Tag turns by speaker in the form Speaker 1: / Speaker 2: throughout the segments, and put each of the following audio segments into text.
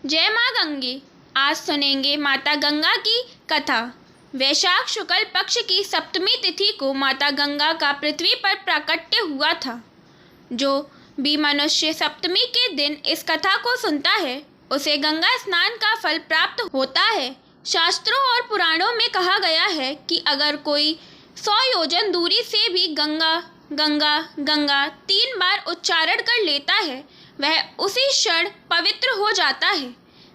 Speaker 1: जय माँ गंगे। आज सुनेंगे माता गंगा की कथा। वैशाख शुक्ल पक्ष की सप्तमी तिथि को माता गंगा का पृथ्वी पर प्राकट्य हुआ था। जो भी मनुष्य सप्तमी के दिन इस कथा को सुनता है उसे गंगा स्नान का फल प्राप्त होता है। शास्त्रों और पुराणों में कहा गया है कि अगर कोई 100 योजन दूरी से भी गंगा गंगा गंगा 3 बार उच्चारण कर लेता है वह उसी क्षण पवित्र हो जाता है।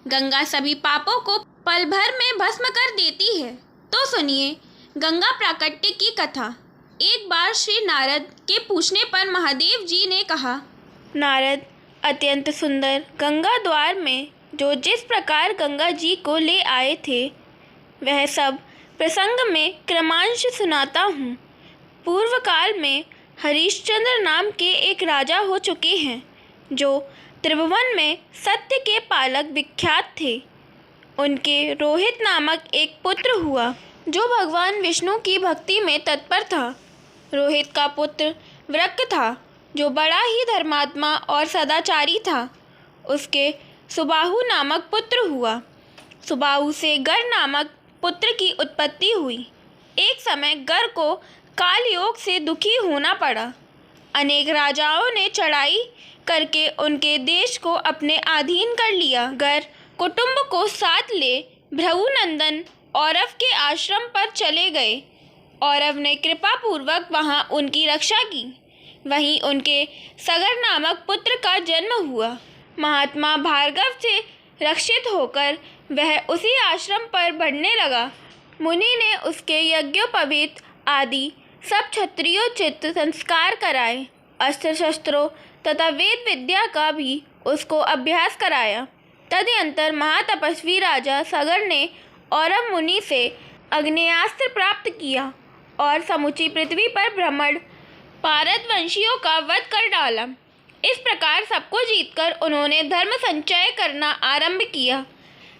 Speaker 1: गंगा सभी पापों को पल भर में भस्म कर देती है। तो सुनिए गंगा प्राकट्य की कथा। एक बार श्री नारद के पूछने पर महादेव जी ने कहा, नारद, अत्यंत सुंदर गंगा द्वार में जो जिस प्रकार गंगा जी को ले आए थे वह सब प्रसंग में क्रमांश सुनाता हूँ। पूर्व काल में हरिश्चंद्र नाम के एक राजा हो चुके हैं जो त्रिभुवन में सत्य के पालक विख्यात थे। उनके रोहित नामक एक पुत्र हुआ जो भगवान विष्णु की भक्ति में तत्पर था। रोहित का पुत्र वृक्क था जो बड़ा ही धर्मात्मा और सदाचारी था। उसके सुबाहु नामक पुत्र हुआ। सुबाहु से गर नामक पुत्र की उत्पत्ति हुई। एक समय गर को काल योग से दुखी होना पड़ा। अनेक राजाओं ने चढ़ाई करके उनके देश को अपने अधीन कर लिया। गर कुटुंब को साथ ले भृगुनंदन औरव के आश्रम पर चले गए। औरव ने कृपा पूर्वक वहां उनकी रक्षा की। वहीं उनके सगर नामक पुत्र का जन्म हुआ। महात्मा भार्गव से रक्षित होकर वह उसी आश्रम पर बढ़ने लगा। मुनि ने उसके यज्ञोपवीत आदि सब क्षत्रियोचित संस्कार कराए। अस्त्र शस्त्रों तथा वेद विद्या का भी उसको अभ्यास कराया। तदनंतर महातपस्वी राजा सगर ने औरव मुनि से आग्नेयास्त्र प्राप्त किया और समूची पृथ्वी पर भ्रमण पारदवंशियों का वध कर डाला। इस प्रकार सबको जीतकर उन्होंने धर्म संचय करना आरंभ किया।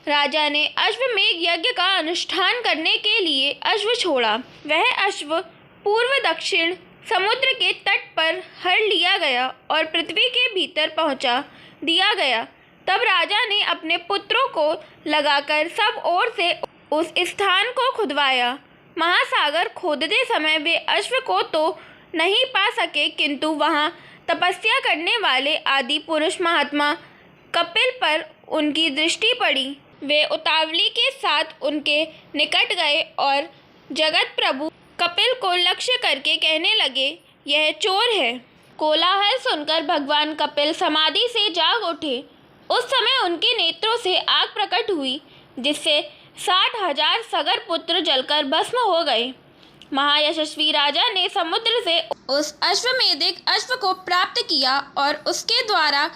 Speaker 1: राजा ने अश्वमेघ यज्ञ का अनुष्ठान करने के लिए अश्व छोड़ा। वह अश्व पूर्व दक्षिण समुद्र के तट पर हर लिया गया और पृथ्वी के भीतर पहुंचा दिया गया। तब राजा ने अपने पुत्रों को लगाकर सब ओर से उस स्थान को खुदवाया। महासागर खोदते समय वे अश्व को तो नहीं पा सके, किंतु वहां तपस्या करने वाले आदि पुरुष महात्मा कपिल पर उनकी दृष्टि पड़ी। वे उतावली के साथ उनके निकट गए और जगत प्रभु कपिल को लक्ष्य करके कहने लगे, यह चोर है। कोलाहल सुनकर भगवान कपिल समाधि से जाग उठे। उस समय उनके नेत्रों से आग प्रकट हुई जिससे 60,000 सगर पुत्र जलकर भस्म हो गए। महायशस्वी राजा ने समुद्र से उस अश्वमेधिक अश्व को प्राप्त किया और उसके द्वारा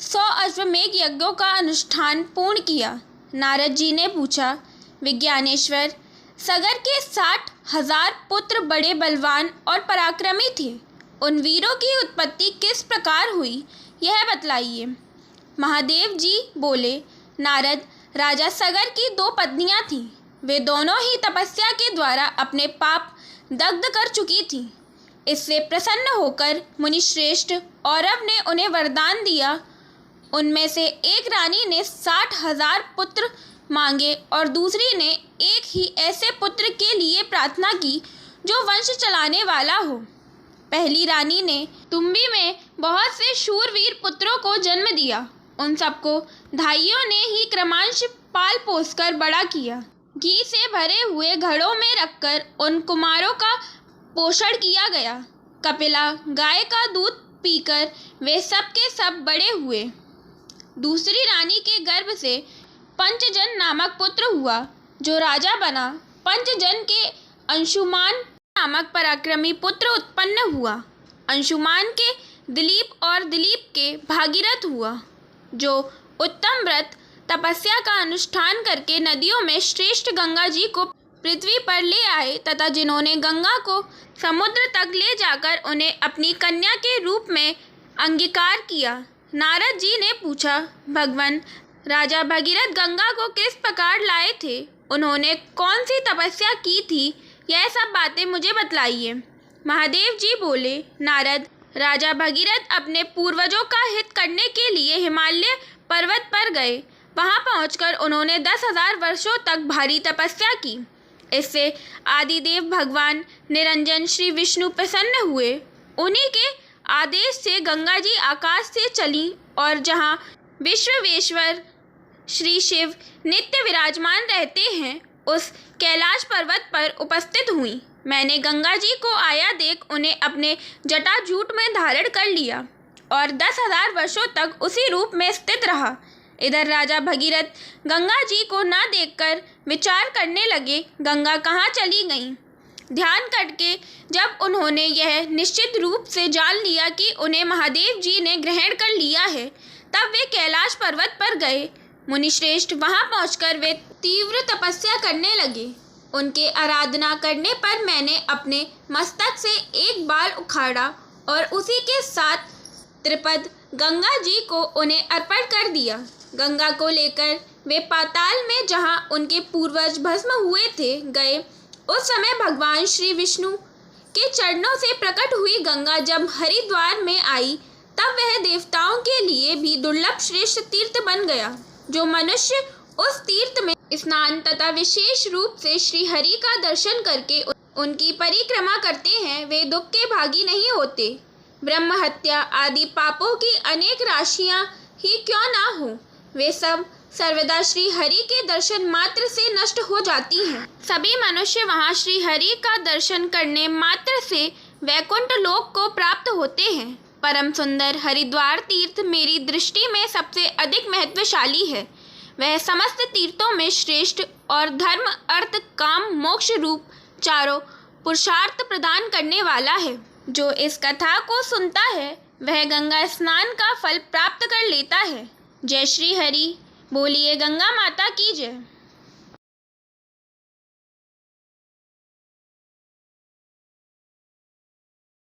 Speaker 1: 100 अश्वमेघ यज्ञों का अनुष्ठान पूर्ण किया। नारद जी ने पूछा, विज्ञानेश्वर, सगर के 60,000 पुत्र बड़े बलवान और पराक्रमी थे। उन वीरों की उत्पत्ति किस प्रकार हुई यह बतलाइए। महादेव जी बोले, नारद, राजा सगर की 2 पत्नियां थीं। वे दोनों ही तपस्या के द्वारा अपने पाप दग्ध कर चुकी थीं। इससे प्रसन्न होकर मुनिश्रेष्ठ औरव ने उन्हें वरदान दिया। उनमें से एक रानी ने 60,000 पुत्र मांगे और दूसरी ने एक ही ऐसे पुत्र के लिए प्रार्थना की जो वंश चलाने वाला हो। पहली रानी ने तुम्बी में बहुत से शूरवीर पुत्रों को जन्म दिया। उन सबको धाइयों ने ही क्रमांश पाल पोसकर बड़ा किया। घी से भरे हुए घड़ों में रखकर उन कुमारों का पोषण किया गया। कपिला गाय का दूध पीकर वे सब के सब बड़े हुए। दूसरी रानी के गर्भ से पंचजन नामक पुत्र हुआ जो राजा बना। पंचजन के अंशुमान नामक पराक्रमी पुत्र उत्पन्न हुआ। अंशुमान के दिलीप और दिलीप के भागीरथ हुआ जो उत्तम व्रत तपस्या का अनुष्ठान करके नदियों में श्रेष्ठ गंगा जी को पृथ्वी पर ले आए तथा जिन्होंने गंगा को समुद्र तक ले जाकर उन्हें अपनी कन्या के रूप में अंगीकार किया। नारद जी ने पूछा, भगवान, राजा भगीरथ गंगा को किस प्रकार लाए थे? उन्होंने कौन सी तपस्या की थी? यह सब बातें मुझे बतलाइए। महादेव जी बोले, नारद, राजा भगीरथ अपने पूर्वजों का हित करने के लिए हिमालय पर्वत पर गए। वहां पहुंचकर उन्होंने 10,000 वर्षों तक भारी तपस्या की। इससे आदिदेव भगवान निरंजन श्री विष्णु प्रसन्न हुए। उन्हीं के आदेश से गंगा जी आकाश से चली और जहां विश्वेश्वर श्री शिव नित्य विराजमान रहते हैं, उस कैलाश पर्वत पर उपस्थित हुई। मैंने गंगा जी को आया देख उन्हें अपने जटाजूट में धारण कर लिया और 10,000 वर्षों तक उसी रूप में स्थित रहा। इधर राजा भगीरथ गंगा जी को न देखकर विचार करने लगे, गंगा कहाँ चली गईं? ध्यान करके जब उन्होंने यह निश्चित रूप से जान लिया कि उन्हें महादेव जी ने ग्रहण कर लिया है, तब वे कैलाश पर्वत पर गए। मुनिश्रेष्ठ वहां पहुंचकर वे तीव्र तपस्या करने लगे। उनके आराधना करने पर मैंने अपने मस्तक से एक बाल उखाड़ा और उसी के साथ त्रिपद गंगा जी को उन्हें अर्पण कर दिया। गंगा को लेकर वे पाताल में जहां उनके पूर्वज भस्म हुए थे गए। उस समय भगवान श्री विष्णु के चरणों से प्रकट हुई गंगा जब हरिद्वार में आई, तब वह देवताओं के लिए भी दुर्लभ श्रेष्ठ तीर्थ बन गया। जो मनुष्य उस तीर्थ में स्नान तथा विशेष रूप से श्री हरि का दर्शन करके उनकी परिक्रमा करते हैं, वे दुख के भागी नहीं होते। ब्रह्म हत्या आदि पापों की अनेक राशियां ही क्यों ना हो, वे सब सर्वदा श्री हरि के दर्शन मात्र से नष्ट हो जाती हैं। सभी मनुष्य वहां श्री हरि का दर्शन करने मात्र से वैकुंठ लोक को प्राप्त होते हैं। परम सुंदर हरिद्वार तीर्थ मेरी दृष्टि में सबसे अधिक महत्वशाली है। वह समस्त तीर्थों में श्रेष्ठ और धर्म अर्थ काम मोक्ष रूप चारों पुरुषार्थ प्रदान करने वाला है। जो इस कथा को सुनता है वह गंगा स्नान का फल प्राप्त कर लेता है। जय श्री हरि। बोलिए गंगा माता की जय।